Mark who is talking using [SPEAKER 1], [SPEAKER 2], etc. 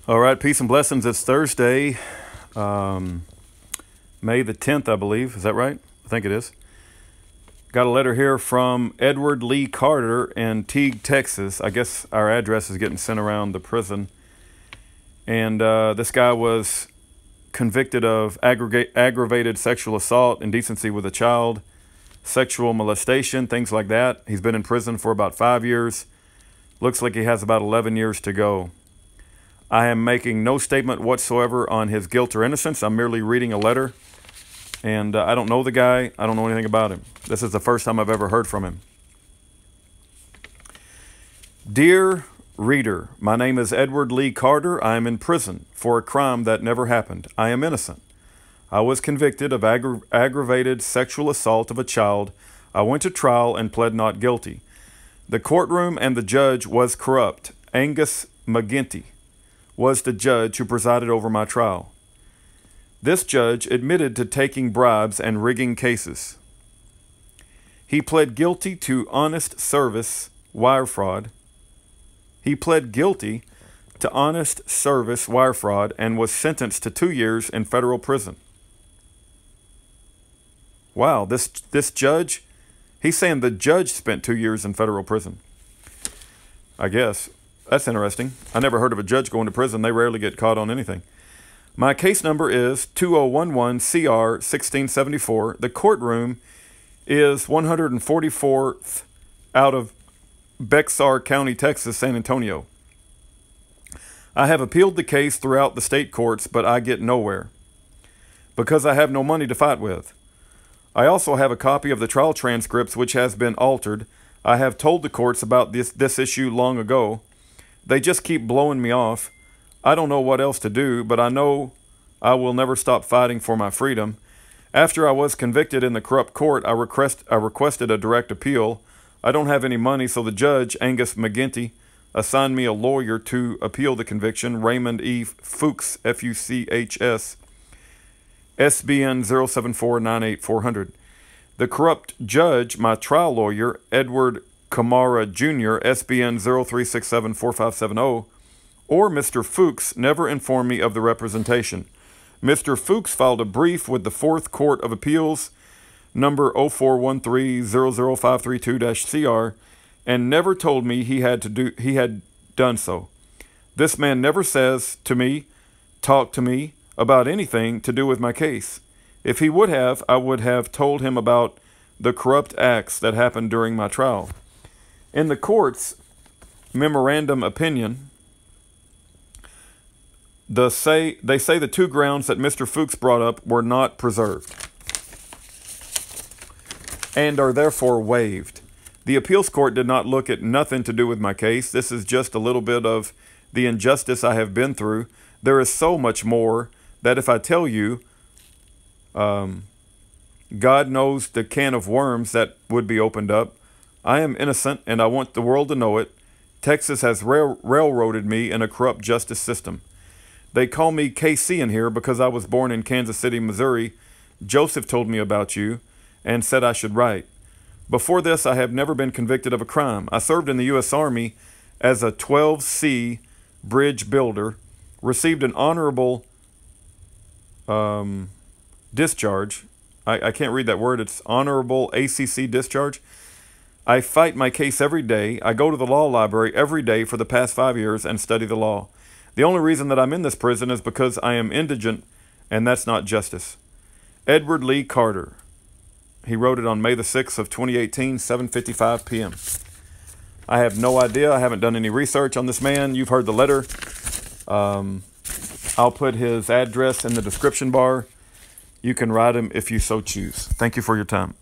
[SPEAKER 1] All right, peace and blessings. It's Thursday, May the 10th, I believe. Is that right? I think it is. Got a letter here from Edward Lee Carter in Teague, Texas. I guess our address is getting sent around the prison. And this guy was convicted of aggravated sexual assault, indecency with a child, sexual molestation, things like that. He's been in prison for about 5 years. Looks like he has about 11 years to go. I am making no statement whatsoever on his guilt or innocence. I'm merely reading a letter. And I don't know the guy. I don't know anything about him. This is the first time I've ever heard from him. Dear reader, my name is Edward Lee Carter. I am in prison for a crime that never happened. I am innocent. I was convicted of aggravated sexual assault of a child. I went to trial and pled not guilty. The courtroom and the judge was corrupt. Angus McGinty was the judge who presided over my trial. This judge admitted to taking bribes and rigging cases. He pled guilty to honest service wire fraud. He pled guilty to honest service wire fraud and was sentenced to 2 years in federal prison. Wow, this judge, he's saying the judge spent 2 years in federal prison. I guess. That's interesting. I never heard of a judge going to prison. They rarely get caught on anything. My case number is 2011-CR-1674. The courtroom is 144th out of Bexar County, Texas, San Antonio. I have appealed the case throughout the state courts, but I get nowhere because I have no money to fight with. I also have a copy of the trial transcripts, which has been altered. I have told the courts about this issue long ago. They just keep blowing me off. I don't know what else to do, but I know I will never stop fighting for my freedom. After I was convicted in the corrupt court, I requested a direct appeal. I don't have any money, so the judge, Angus McGinty, assigned me a lawyer to appeal the conviction, Raymond E. Fuchs, F-U-C-H-S, SBN 07498-400. The corrupt judge, my trial lawyer, Edward Kamara Jr., SBN 03674570, or Mr. Fuchs never informed me of the representation. Mr. Fuchs filed a brief with the 4th Court of Appeals, number 0413-00532-CR, and never told me he had done so. This man never says to me, talk to me about anything to do with my case. If he would have, I would have told him about the corrupt acts that happened during my trial. In the court's memorandum opinion, they say the 2 grounds that Mr. Fuchs brought up were not preserved and are therefore waived. The appeals court did not look at nothing to do with my case. This is just a little bit of the injustice I have been through. There is so much more that if I tell you, God knows the can of worms that would be opened up. I am innocent, and I want the world to know it. Texas has railroaded me in a corrupt justice system. They call me KC in here because I was born in Kansas City, Missouri. Joseph told me about you and said I should write. Before this, I have never been convicted of a crime. I served in the U.S. Army as a 12C bridge builder, received an honorable discharge. I can't read that word. It's honorable ACC discharge. I fight my case every day. I go to the law library every day for the past 5 years and study the law. The only reason that I'm in this prison is because I am indigent, and that's not justice. Edward Lee Carter. He wrote it on May the 6th of 2018, 7:55 p.m. I have no idea. I haven't done any research on this man. You've heard the letter. I'll put his address in the description bar. You can write him if you so choose. Thank you for your time.